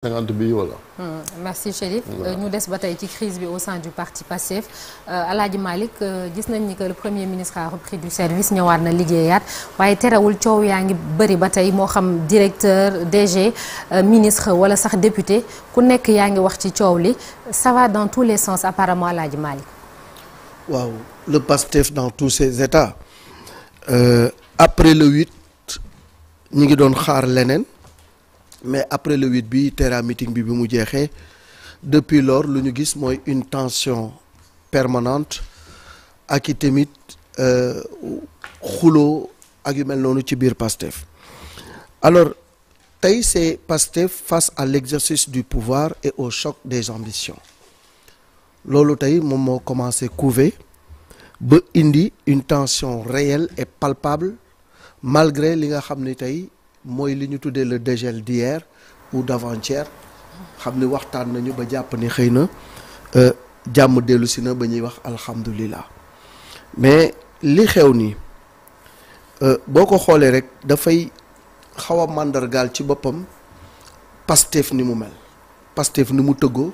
50 bi wala. Merci Chérif. ñu des ba tey ci crise bi au sein du parti Pastef Alaaji Malick gis nañ ni que le premier ministre a repris du service ñëwaat na liggéeyaat waaye terewul coow yaa ngi bëri ba tey moo xam directeur DG ministre wala sax député ku nekk yaa ngi wax ci coow li ça va dans tous les sens apparemment Alaaji Malick. waaw le Pastef dans tous ses états après le 8 ñi ngi doon xaar leneen. mais après le 8 bi Terra meeting bi mu jeexee depuis lors lu ñu gis mooy une tension permanente ak i tamit xuloo ak yu mel noonu ci biir Pastef alors tey c'est Pastef face à l'exercice du pouvoir et au choc des ambitions loolu tey moom moo commencé couver ba indi une tension réelle et palpable malgré li nga xam ni tey mooy li ñu tuddee le dégel d'hier ou d'avant-hier xam ni waxtaan nañu ba jàpp ni xëy na jàmm dellu si na ba ñuy wax alhamdulillah mais li xew nii boo ko xoolee rek dafay xaw a màndargaal ci boppam Pastef ni mu mel Pastef ni mu tëggoo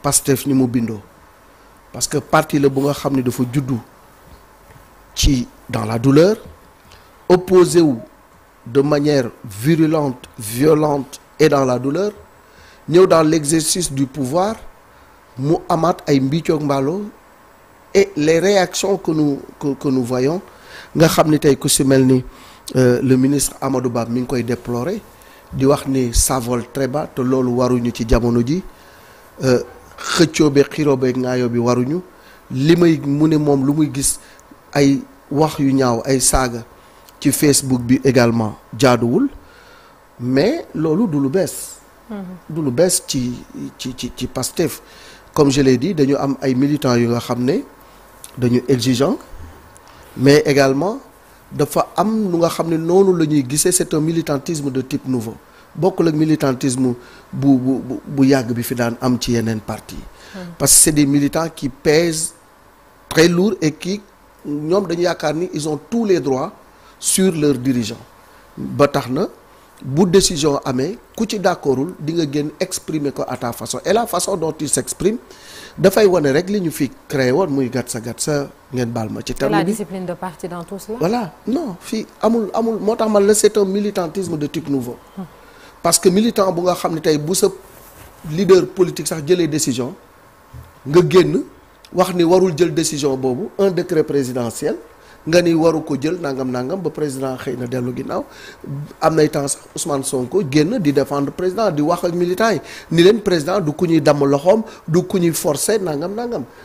Pastef ni mu bindoo parce que parti la bu nga xam ni dafa juddu ci dans la douleur opposé wu de manière virulente, violente et dans la douleur ñëw dans l'exercice du pouvoir mu amaat ay mbiicoog mbaalo et les réactions que nous voyons nga xam ni tey ku si mel ni le ministre Amadou Ba mi ngi koy déplorer di wax ni ça vole très bas te loolu waruñu ci jamono ji xëccoo be xiroo be ŋaayoo bi waruñu li may mu ne moom lu muy gis ay wax yu ñaaw ay saaga ci Facebook bi également jaaduwul mais loolu du lu bees. du lu bees ci Pastef comme je l'ai dit dañu am ay militants yu nga xam ne dañu exigeant mais également dafa am lu nga xam ne noonu la ñuy gisee c'est un militantisme de type nouveau bokkul ak militantisme bu yàgg bi fi daan am ci yeneen parti parce que c'est des militants qui pèsent très lourd et qui ñoom dañu yaakaar ni ils ont tous les droits sur leurs dirigeants ba tax na bu décision amee ku ci d'accordul di nga génn exprimer ko à ta façon et la façon dont il s'exprime dafay wane rek li ñu fi créé woon muy gàtt sa ngeen baal ma ci terme bi. la discipline de parti dans tout cela. voilà non fii amul moo tax man la c'est un militantisme de type nouveau parce que militant bu nga xam ne tey bu sa leader politique sax jëlee décision nga génn wax ni warul jël décision boobu un décret présidentiel nga ni waru ko jël nangam ba président xëy na dellu ginnaaw am nay temps sax Ousmane Sonko génn di défendre président di wax ak militants yi ni leen président du ku ñuy damm loxoom du ku ñuy forcer nangam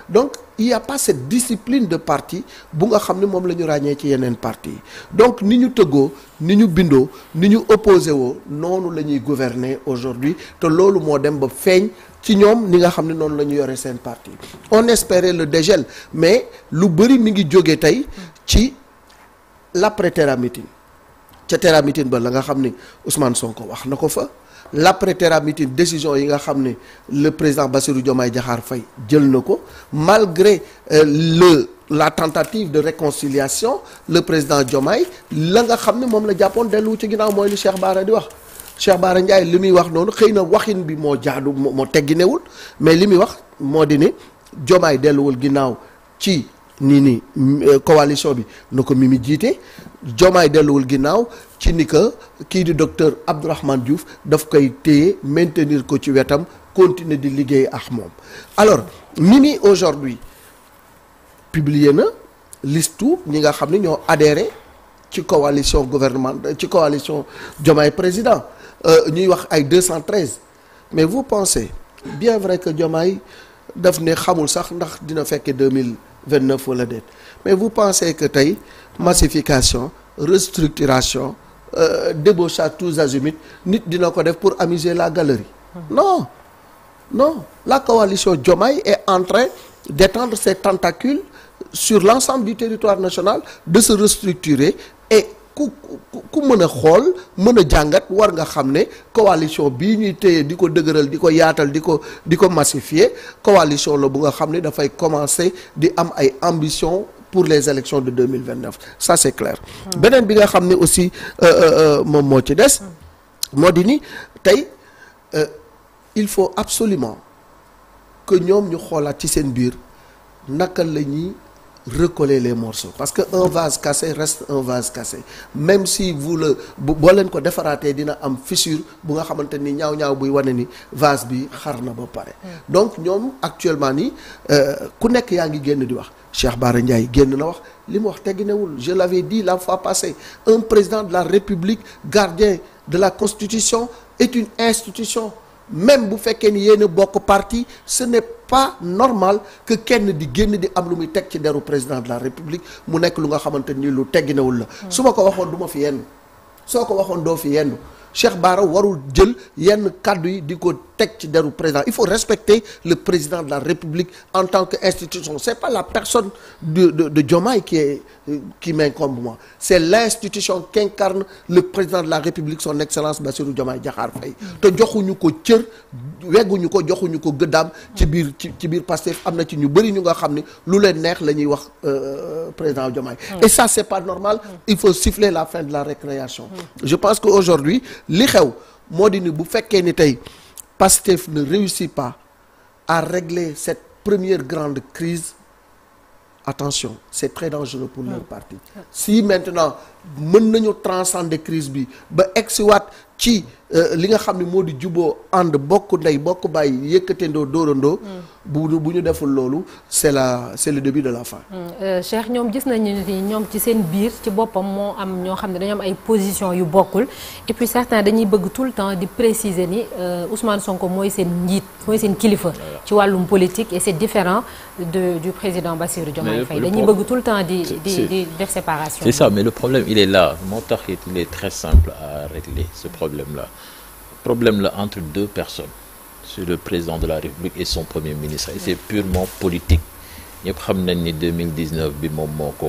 donc il y a pas cette discipline de parti bu nga xam ne moom la ñu ràññee ci yeneen parti yi donc ni ñu tëggoo ni ñu bindoo ni ñu opposé woo noonu la ñuy gouverner aujourd'hui te loolu moo dem ba feeñ ci ñoom ni nga xam ne noonu la ñu yore seen parti on espérait le dégel mais lu bëri mi ngi jóge tey ci l'après Terra meeting ca Terra meeting ba la nga xam ni Ousmane Sonko wax na ko fa l'après Terra meeting décision yi nga xam ne le président Bassirou Diomaye Diakhar Faye jël na ko malgré la tentative de réconciliation le président Diomaye la nga xam ne moom la jàppoon dellu ci ginnaaw mooy li Cheikh Bara di wax Cheikh Bara Ndiaye li muy wax noonu xëy na waxin bi moo jaadu moo tegginewul mais li muy wax moo di ne Diomaye delluwul ginnaaw ci ni coalition bi na ko Mimi jiite Diomaye delluwul ginnaaw ci ni que kii di docteur Abdourahmane Diouf daf koy téye maintenir ko ci wetam continuer di liggéey ak moom alors Mimi aujourd'hui publié na liste ñi nga xam ne ñoo adhéré ci coalition gouvernement ci coalition Diomaye président ñuy wax ay 213 mais vous pensez bien vrai que Diomaye daf ne xamul sax ndax dina fekke 2029 wala déet mais vous pensez que tey massification restructuration débauche à tous azimuts nit dina ko def pour amuser la galerie non la coalition Diomaye est en train d'étendre ses tentacules sur l'ensemble du territoire national de se restructurer et ku mën a xool mën a jàngat war nga xam ne coalition bii ñuy téye di ko dëgëral di ko yaatal di ko massifier coalition la bu nga xam ne dafay commencer di am ay ambition pour les élections de 2029 ça c'est clair beneen bi nga xam ne aussi moom moo ci des moo di ni tey il faut absolument que ñoom ñu xoolaat ci seen biir naka la ñuy recoller les morceaux parce que un vase cassé reste un vase cassé même si vous le boo leen ko defaraatee dina am fissure bu nga xamante ni ñaaw buy wane ni vase bi xar na ba pare. donc ñoom actuellement nii ku nekk yaa ngi génn di wax Cheikh Bara Ndiaye génn na wax li mu wax tegginewul je l'avais dit la fois passée un président de la République gardien de la Constitution est une institution. Même bu fekkee ni yéen a bokk parti ce n'est pas normal que kenn di génn di am lu muy teg ci deru président de la République mu nekk lu nga xamante ni lu tegginewul la. su ma ko waxoon du ma fi yenn soo ko waxoon doo fi yenn Cheikh Bara warul jël yenn kàddu yi di ko teg ci deru président il faut respecter le président de la République en tant que institution c'est pas la personne de Diomaye qui m'incombe moi c'est l'institution qu'incarne le président de la République son excellence Bassirou Diomaye Diakhar Faye te joxuñu ko cër wegguñu ko joxuñu ko gëddaam ci biir Pastef am na ci ñu bëri ñu nga xam ne lu leen neex la ñuy wax président Diomaye et ça c'est pas normal il faut siffler la fin de la récréation je pense que aujourd'hui li xew moo di ni bu fekkee ni tey Pastef ne réussit pas à régler cette première grande crise attention c'est très dangereux pour leur parti si maintenant mën nañu transcender crise bi ba egsiwaat ci li nga xam ne moo di juboo ànd bokk ndey bokk bàyyi yëkkatendoo dóorandoo bu ñu deful loolu c'est le début de la fin. Cheikh ñoom gis nañu ni ñoom ci seen biir ci boppam moo am ñoo xam ne dañoo am ay position yu bokkul et puis certains dañuy bëgg tout le temps di préciser ni Ousmane Sonko mooy seen njiit mooy seen kilifa ci wàllum politique et c'est différent du président Bassirou Diomaye Faye dañuy bëgg tout le temps di def séparation. C'est ça mais le problème il est là moo tax il est très simple à régler ce problème-là entre deux personnes c'est le président de la République et son premier ministre et c'est purement politique ñëpp xam nañ ni 2019 bi moom moo ko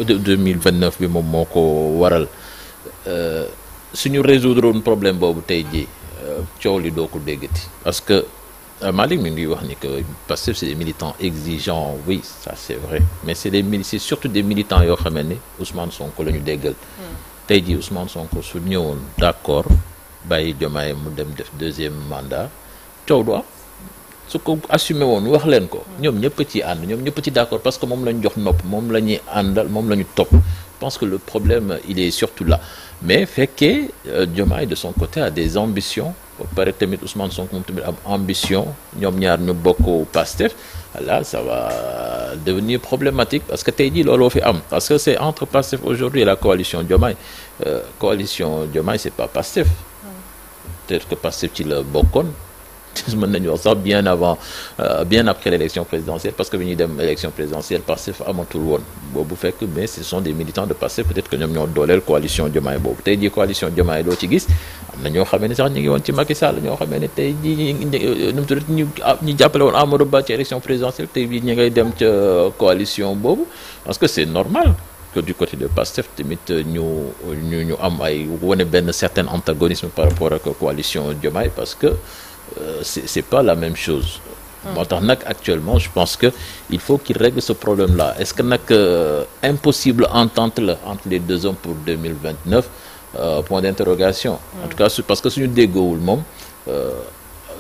2029 bi moom moo ko waral suñu résoudre woon problème boobu tey jii coow li doo ko déggati parce que Malick mi ngi wax ni que parce que c'est des militants exigeants oui ça c'est vrai mais c'est surtout des militants yoo xam ne Ousmane Sonko la ñu déggal tey jii Ousmane Sonko su ñëwoon d'accord bàyyi Diomaye mu dem def deuxième mandat coow du am su ko assumé woon wax leen ko ñoom ñëpp ci ànd ñoom ñëpp ci d'accord parce que moom la ñu jox nopp moom la ñuy àndal moom la ñu topp je pense que le problème il est surtout là mais fekkee Diomaye de son côté a des ambitions ba pare tamit Ousmane Sonko moom tamit am ambition ñoom ñaar ñu bokk Pastef là ça va devenir problématique parce que tey jii looloo fi am parce que c'est entre Pastef aujourd'hui et la coalition Diomaye c'est pas Pastef peut-être que Pastef ci la bokkoon mën nañu wax sax bien après l'élection présidentielle parce que bi ñuy dem élection présidentielle Pastef amatul woon boobu fekk mais ce sont des militants de Pastef peut-être que ñoom ñoo dooleel coalition Diomaye boobu tey jii coalition Diomaye loo ci gis am na ñoo xamee ne sax ñu ngi woon ci Macky Sall ñoo xamee ne tey jii nu mu tudd ñu jàppale woon Amadou Ba ci élection présidentielle tey jii ñu ngay dem ca coalition boobu parce que c'est normal que du côté de Pastef tamit ñu am ay wane benn certain antagonisme par rapport ak coalition Diomaye parce que c'est pas la même chose moo tax nag actuellement je pense que il faut qu'il règle ce problème-là est-ce que nag impossible entente la entre les deux hommes pour 2029 point d'interrogation en tout cas parce que suñu déggoowul moom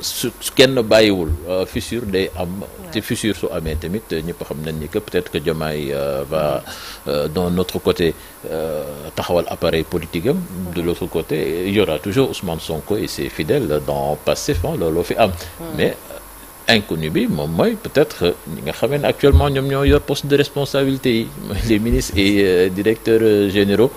su kenn bàyyiwul fissure day am te fissure su amee tamit ñëpp xam nañ ni que peut-être que Diomaye va d'un autre côté taxawal appareil politique am de l'autre côté il y aura toujours Ousmane Sonko et ses fidèles dans Pastef looloo fi am mais inconnu bi moom mooy peut-être ñi nga xamee ne actuellement ñoom ñoo yor poste de responsabilité yi les ministres et directeurs généraux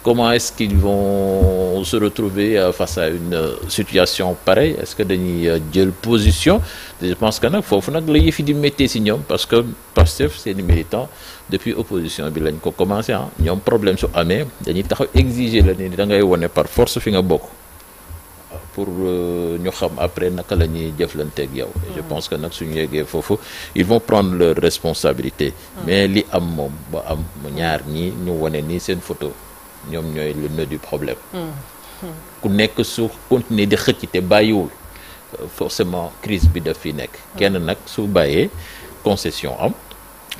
comment est-ce qu'ils vont se retrouver face à une situation pareille est-ce que dañuy jël position je pense que nag foofu nag la yëfi di méttee ci ñoom parce que Pastef seeni militants depuis opposition bi lañ ko commencé ñoom problème su amee dañuy taxaw exiger la ni da ngay wone par force fi nga bokk pour ñu xam après naka la ñuy jëflanteeg yow je pense que nag suñu yeggee foofu ils vont prendre leur responsabilité mais li am moom ba am ñaar ñii ñu wone nii seen photo ñoom ñooy le nœud du problème ku nekk su continuer di xëcc te bàyyiwul forcément crise bi daf fi nekk kenn nag su bàyyee concession am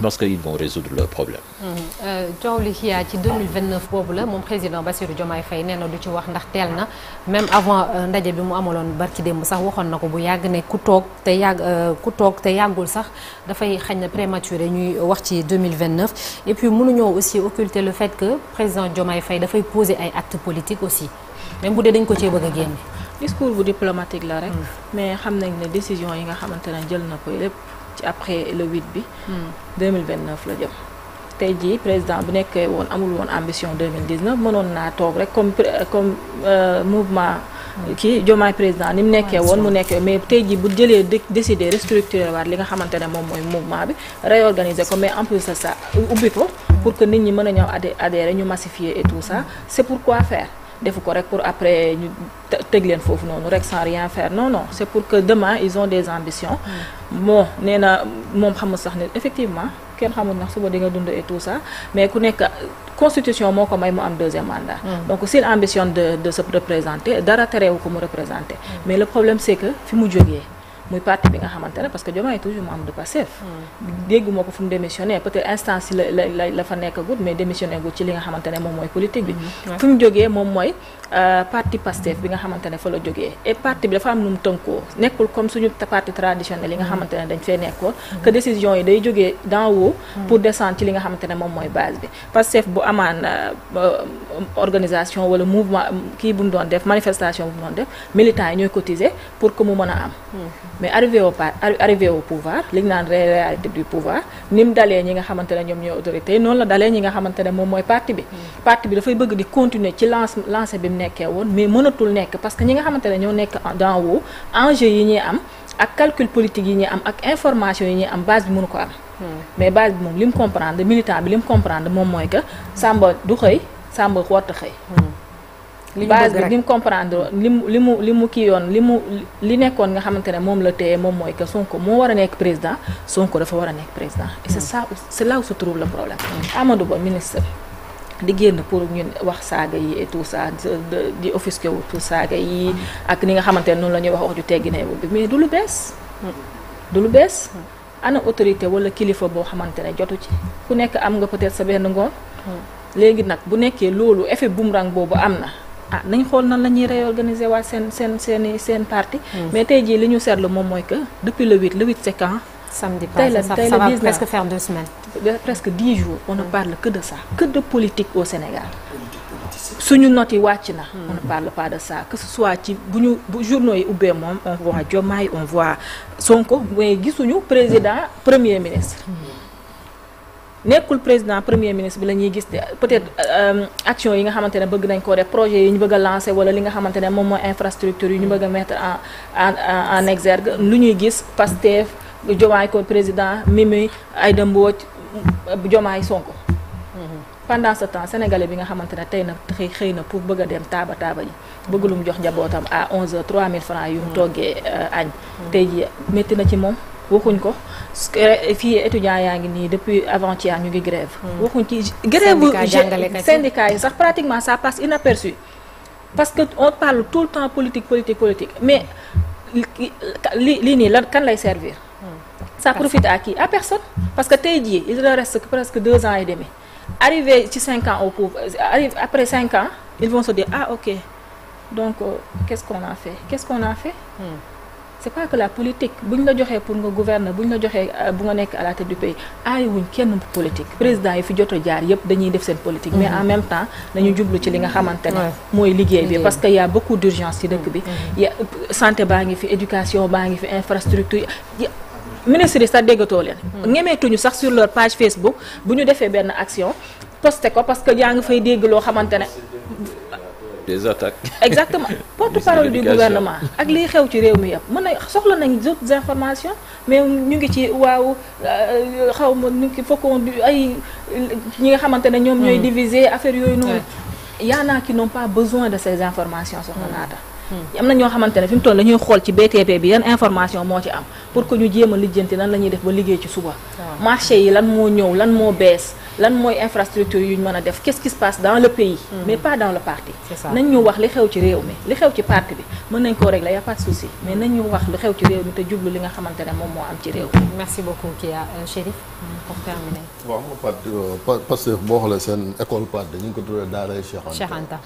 parce qu'ils vont résoudre leurs problèmes. coow li xiyaa ci 2029 boobu la moom président Bassirou Diomaye Faye nee na du ci wax ndax teel na même avant ndaje bi mu amaloon barki démb sax waxoon na ko bu yàgg ne ku toog te yàggul sax dafay xañ na prématuré ñuy wax ci 2029 et puis mënuñoo aussi occulter le fait que président Diomaye Faye dafay poser ay actes politiques aussi même bu dee dañ ko cee bëgg a génne. discours bu diplomatique la rek. mais xam nañ ne décision yi nga xamante ne jël na ko lépp ci après le 8 bi. 2029 la jëm. tey jii président bu nekkee woon amul woon ambition 2019 mënoon naa toog rek comme mouvement. kii Diomaye président ni mu nekkee woon mu nekkee mais tey jii bu jëlee décider restructurer waat li nga xamante ne moom mooy mouvement bi réorganiser ko mais en plus de ça ubbi ko pour que nit ñi mën a ñëw adhérer ñu massifier et tout ça c'est pourquoi faire. defu ko rek pour après ñu tëg leen foofu noonu rek sans rien faire non c'est pour que demain ils ont des ambitions bon nee na moom xamul sax ne effectivement kenn xamul ndax suba di nga dund et tout ça mais ku nekk constitution moo ko may mu am deuxième mandat donc s'il ambitionne de se représenter dara tereewu ko mu représenter mais le problème c'est que fi mu jógee muy parti bi nga xamante ne parce que Diomaye toujours membre de Pastef dégguma ko fu mu démissionné peut-être instance yi la fa nekk gut mais démissionné gut ci li nga xamante ne moom mooy politique bi fi mu jógee moom mooy parti Pastef bi nga xamante ne fa la jógee et parti bi dafa am nu mu tënkoo nekkul comme suñu parti traditionnel yi nga xamante ne dañ fee nekkoon que décision yi day jógee d'en haut pour descendre ci li nga xamante ne moom mooy base bi Pastef bu amaan organisation wala mouvement kii bu mu doon def manifestation bu mu doon def militants yi ñooy cotiser pour que mu mën a am mais arrivé au pouvoir li ñu naan réalité du pouvoir ni mu dalee ñi nga xamante ne ñoom ñooy autorité noonu la dalee ñi nga xamante ne moom mooy parti bi dafay bëgg di continuer ci lancé bi mu nekkee woon mais mënatul nekk parce que ñi nga xamante ne ñoo nekk d'en haut enjeu yi ñuy am ak calcul politique yi ñuy am ak information yi ñuy am base bi mënu ko am mais base bi moom li mu comprendre militant bi li mu comprendre moom mooy que Samba du xëy Samba warta xëy base bi li mu comprendre li mu kii yoon li nekkoon nga xamante ne moom la téye moom mooy que Sonko moo war a nekk président Sonko dafa war a nekk président et c'est là où se trouve le problème Amadou Ba ministre di génn pour ñun wax saaga yi et tout ça di offusqué wu tout saaga yi ak ni nga xamante ne noonu la ñuy wax ju teggineewu bi mais du lu bees ana autorité wala kilifa boo xamante ne jotu ci ku nekk am nga peut-être sa benn ngoon léegi nag bu nekkee loolu effet boomerang boobu am na nañ xool nan la ñuy réorganiser waat seen parti mais tey jii li ñu seetlu moom mooy que depuis le 8 c'est quand samedi passé ça va presque faire 2 semaines presque 10 jours on ne parle que de ça que de politique au Sénégal suñu notes yi wàcc na on ne parle pas de ça que ce soit ci bu journaux yi ubbee moom on voit Diomaye on voit Sonko mais gisuñu président premier ministre nekkul président premier ministre bi la ñuy gis peut-être action yi nga xamante ne bëgg nañ koo def projet yi ñu bëgg a lancer wala li nga xamante ne moom mooy infrastructure yi ñu bëgg a mettre en exergue lu ñuy gis Pastef Diomaye ko président Mimi Aïda Mbodj Diomaye Sonko pendant ce temps sénégalais bi nga xamante ne tey na xëy na pour bëgg a dem taaba ji bëgg lu mu jox njabootam à 11h 3000 francs yu mu toggee añ tey ji métti na ci moom waxuñ ko fii étudiants yaa ngi nii depuis avant-hier ñu ngi grève waxuñ ci grève syndicat yi sax pratiquement ça passe inaperçu parce que on parle tout le temps politique mais lii nii lan kan lay servir ça profite à qui? À personne parce que tey jii il leur reste presque 2 ans et demi arrivé ci 5 ans au pouvoir après 5 ans ils vont se dire ok donc qu'est-ce qu'on a fait c'est pas que la politique bu ñu la joxee pour nga gouverner bu ñu la joxee bu nga nekk à la tête du pays aayuwuñ kenn politique président yi fi jot a jaar yëpp dañuy def seen politique mais en même temps dañu jublu ci li nga xamante ne mooy liggéey bi parce que y a beaucoup d'urgence ci dëkk bi y a santé baa ngi fi éducation baa ngi fi infrastructure ministre yi sax déggatoo leen ñemeetuñu sax sur leur page Facebook bu ñu defee benn action posté ko parce que yaa ngi fay dégg loo xamante ne des attaques. Exactement porte-parole du gouvernement ak liy xew ci réew mi yëpp mën na soxla nañ d'autres informations mais ñu ngi ci waaw xaw ma ñu ngi fokkoon ay ñi nga xamante ne ñoom ñooy diviser affaire yooyu noonu y en a qui n'ont pas besoin de ces informations soxna naata am na ñoo xamante ne fi mu toll dañuy xool ci BTP bi yan information moo ci am pour que ñu jéem a lijjanti nan la ñuy def ba liggéey ci suba marché yi lan moo ñëw lan moo bees lan mooy infrastructure yu ñu mën a def qu'est-ce qui se passe dans le pays mais pas dans le parti nañ ñu wax li xew ci réew mi li xew ci parti bi mën nañ koo régler y a pas de souci mais nañ ñu wax lu xew ci réew mi te jublu li nga xamante ne moom moo am ci réew mi. merci beaucoup Kia Chérif pour terminer. waaw nga parti parce que boo xoolee seen école parti ñu ngi ko tuddee Daaray Cheikh Anta.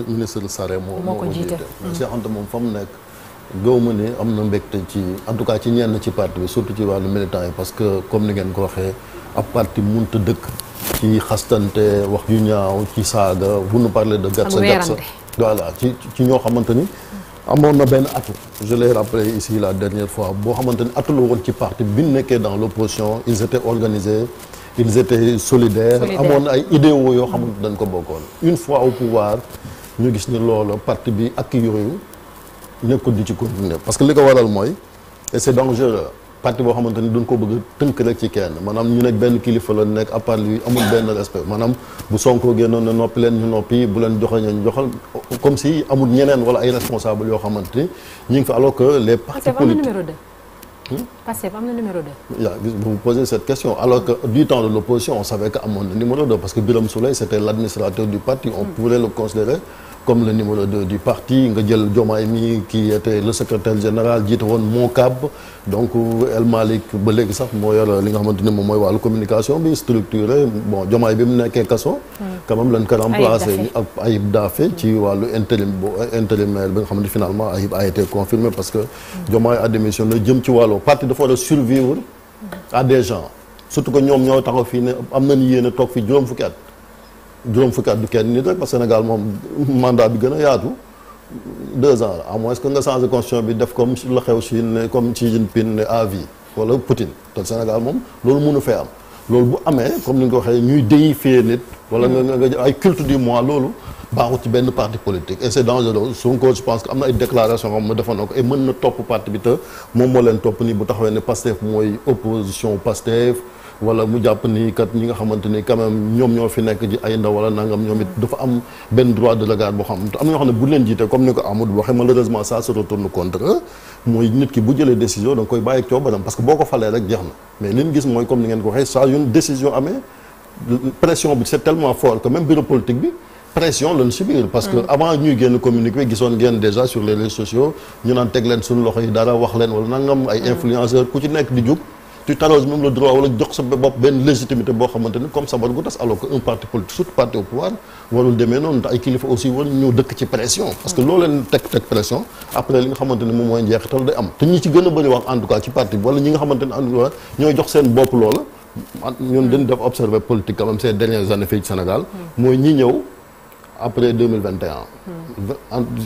ministre Sarré moo ko jiite. Cheikh Anta moom fa mu nekk gëw ma ne am na mbégte ci en tout cas ci ñenn ci parti bi surtout ci wàllu militant yi parce que comme ni ngeen ko waxee ab parti mënut a dëkk ci xastante wax yu ñaaw ci saaga bu nu parler de gatsa voilà ci ñoo xamante ni amoon na benn atu je l'ai rappelé ici la dernière fois boo xamante ni atu la woon ci parti bi ñu nekkee dans l'opposition ils étaient organisés ils étaient solidaires amoon ay idéaux yoo xamante dañ ko bokkoon une fois au pouvoir ñu gis ni loolu parti bi ak yooyu nekkul di ci continuer parce que li ko waral mooy et c'est dangereux parti boo xamante ni duñ ko bëgg tënk rek ci kenn maanaam ñu nekk benn kilifa la nekk à part lui amul benn respect maanaam bu Sonko génnoon ne noppi leen ñu noppi bu leen joxe ñu joxal comme si amul ñeneen wala ay responsables yoo xamante ni ñu ngi fi alors que les partis politiques Pastef am na numéro 2. Vous me posez cette question alors que du temps de l'opposition on savait que amoon na numéro 2 parce que Birame Souleye c'était l'administrateur du parti on pourrait le considérer comme le numéro 2 du parti nga jël Diomaye mi qui était le secrétaire général jiite woon Moncab donc El Malick ba léegi sax moo yor li nga xamante ni moom mooy wàllu communication bi structuré bon Diomaye bi mu nekkee kaso quand même lañ ko remplacé ak Ayib Daffé ci wàllu intérimaire bi nga xamante finalement Ayib a été confirmé parce que Diomaye a démissionné jëm ci wàllu parti dafa war a survivre à des gens surtout que ñoom ñoo taxaw fii ne am nañu yéene toog fii juróom fukki at du kenn nit rek parce que Sénégal moom mandat bi gën a yaatu 2 ans la à moins que nga changé constitution bi def comme la xew Chine comme Xi Jinping ne à vie wala Poutine te Sénégal moom loolu mënu fee am loolu bu amee comme ni nga ko waxee ñuy déifier nit wala nga ay culte du moi loolu baaxul ci benn parti politique et c'est dangereux Sonko je pense que am na ay déclaration xam ma defoon na ko et mën na topp parti bi te moom moo leen topp nii bu taxawee ne Pastef mooy opposition Pastef wala mu jàpp ni kat ñi nga xamante ni quand même ñoom ñoo fi nekk ji ay ndaw wala nangam ñoom it dafa am benn droit de regard boo xam te am na ñoo xam ne bu leen jiite comme ni ko Amadou waxee malheureusement ça se retourne contre eux mooy nit ki bu jëlee décision da nga koy bàyyi ak coobaram parce que boo ko falee rek jeex na mais li ñu gis mooy comme ni ngeen ko waxee saa yu décision amee pression bi c'est tellement fort que même bureau politique bi pression lañ subir parce que avant ñuy génn communiqué gisoon ngeen déjà sur les réseaux sociaux ñu naan teg leen suñu loxo yi dara wax leen wala nangam ay influenceurs ku ci nekk di jug tu t'arroses même le droit wala jox sa bopp benn légitimité boo xamante ni comme sabar gu tas alors que un parti politique surtout parti au pouvoir warul demee noonu te ay kilifa aussi war ñëw dëkk ci pression parce que loo leen teg pression après li nga xamante ni moom mooy njeexital day am te ñi ci gën a bëri wax en tout cas ci parti bi wala ñi nga xamante ni en tout cas ñooy jox seen bopp loola ñun dañ def observer politique quand même ces dernières années fii ci Sénégal mooy ñi ñëw après 2021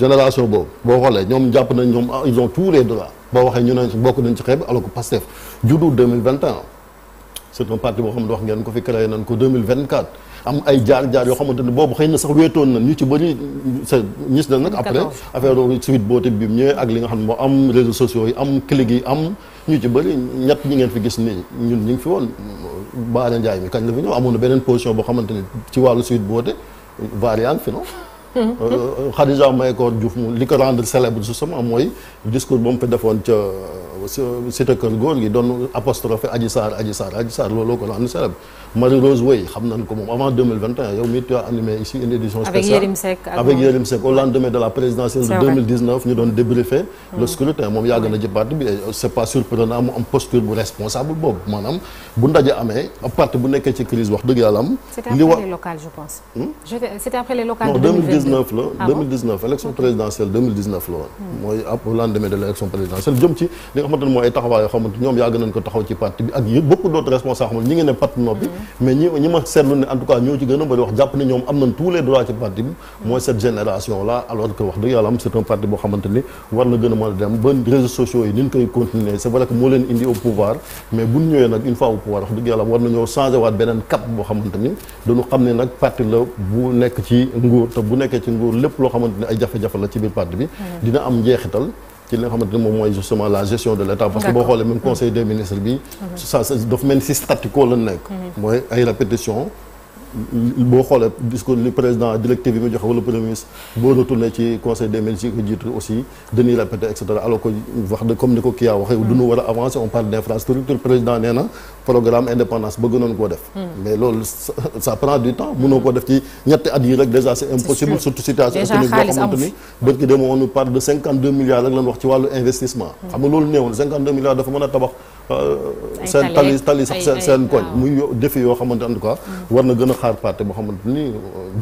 génération boobu boo xoolee ñoom jàpp nañ ñoom ils ont tous les droits boo waxee ñu ne bokk nañ ci xeeb alors que Pastef juddu 2021 c'est un parti boo xam ne wax ngeen ko fi créé nañ ko 2024 am ay jaar-jaar yoo xamante ne boobu xëy na sax weetoon na ñu ci bëri sa ñis na nag après affaire suite boote bi mu ñëwee ak li nga xam ne moo am réseaux sociaux yi am clics yi am ñu ci bëri ñett ñi ngeen fi gis nii ñun ñu ngi fi woon Bara Ndiaye mi kañ la fi ñëw amoon na beneen position boo xamante ni ci wàllu suite boote variante fi non Khadija Mahécor Diouf mu li ko rendre célèbre justement mooy discours ba mu fa defoon ca cité kër góor gi doon apostrophe Adji Sarr looloo ko rendre célèbre Marie Rose Wey xam nañ ko moom avant 2021 yow mi tu as animé ici une édition spéciale avec Yérim Seck au lendemain de la présidentielle de 2019 ñu doon débriefer le scrutin moom yàgg na ci parti bi c'est pas surprenant mu am posture bu responsable boobu maanaam bu ndaje amee parti bu nekkee ci crise wax dëgg yàlla am c'était après les locales je pense c'était après les locales non 2019 la 2019 élection présidentielle 2019 la woon mooy au lendemain de l'élection présidentielle jëm ci li nga xamante ne mooy ay taxawaay yoo xamante ñoom yàgg nañ ko taxaw ci parti bi ak beaucoup d'autres responsables ñi ngi ne pat noppi mais ñi ma seetlu ne en tout cas ñoo ci gën a bëri wax jàpp ne ñoom am nañ tous les droits ci parti bi mooy cette génération là alors que wax dëgg yàlla am c'est un parti boo xamante ni war na gën a mën a dem ba réseaux sociaux yi ni ñu koy continuer c'est vrai que moo leen indi au pouvoir mais bu ñu ñëwee nag une fois au pouvoir wax dëgg yàlla war nañoo changer waat beneen cap boo xamante ni dañu xam ne nag parti la bu nekk ci nguur te bu nekkee ci nguur lépp loo xamante ni ay jafe-jafe la ci biir parti bi dina am njeexital ci li nga xamante ne moom mooy justement la gestion de l'État parce que boo xoolee même conseil des ministres bi ça dafa mel ni si statu quo la nekk mooy ay répétition boo xoolee discours li président directive yi mu joxe wala premier ministre boo retourné ci conseil des ministres yi ko jiitu aussi dañuy répéter et cetera alors que wax de comme ni ko kii yaa waxee du ñu war a avancer on parle d'infrastructure président nee na programme indépendance bëgg nañu koo def mais loolu ça prend du temps mënoo ko def ci ñetti at yi rek déjà c'est impossible surtout situation économique boo xamante ni bërki démo on nous parle de 52 milliards rek lañ wax ci wàllu investissement xam nga loolu néewul 52 milliards dafa mën a tabax seen tali sax seen koñ muy défi yoo xamante en tout cas war na gën a xaar parti boo xamante ni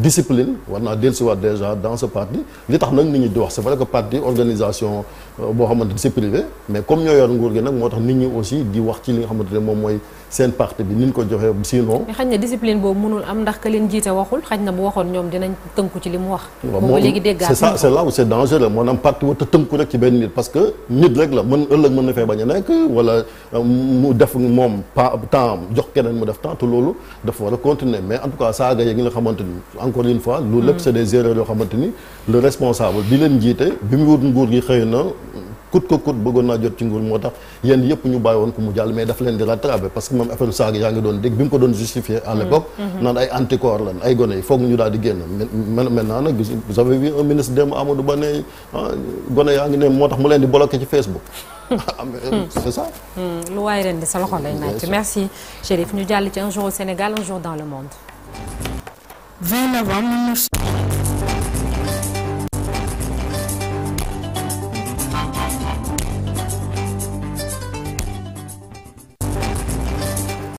discipline war naa dellusiwaat déjà dans ce parti li tax nag nit ñi di wax c'est vrai que parti organisation boo xamante ni c'est privé mais comme ñoo yor nguur gi nag moo tax nit ñi aussi di wax ci li nga xamante ne moom mooy seen parti bi ni ñu ko joxee sinon mais xañ na discipline boobu mënul am ndax ka leen jiite waxul xañ na bu waxoon ñoom dinañ tënku ci li mu wax boobu léegi déggaat c'est ça c'est là où c'est dangereux maanaam parti warut a tënku rek ci benn nit parce que nit rek la ëllëg mën na fee bañ a nekk wala mu def moom temps jox keneen mu def temps te loolu dafa war a continuer mais en tout cas saaga yi nga xamante ni encore une fois loolu lépp c'est des erreurs yoo xamante ni le responsable bi leen jiite bi mu wut nguur gi xëy na kut ko kut bëggoon naa jot ci nguur moo tax yéen yëpp ñu bàyyi woon ko mu jàll mais daf leen di rattraper parce que même affaire saaga yaa ngi doon dégg bi mu ko doon justifier à l'époque naan ay anticorps lan ay gone yi foog ñu daal di génn maintenant nag vous avez vu un ministre démb Amadou Ba ne gone yaa ngi ne moo tax mu leen di bloquer ci Facebook c'est ça lu waaye ren di sa loxo lay naaj merci Chérif ñu jàll ci un jour au Sénégal un jour dans le monde 20 novembre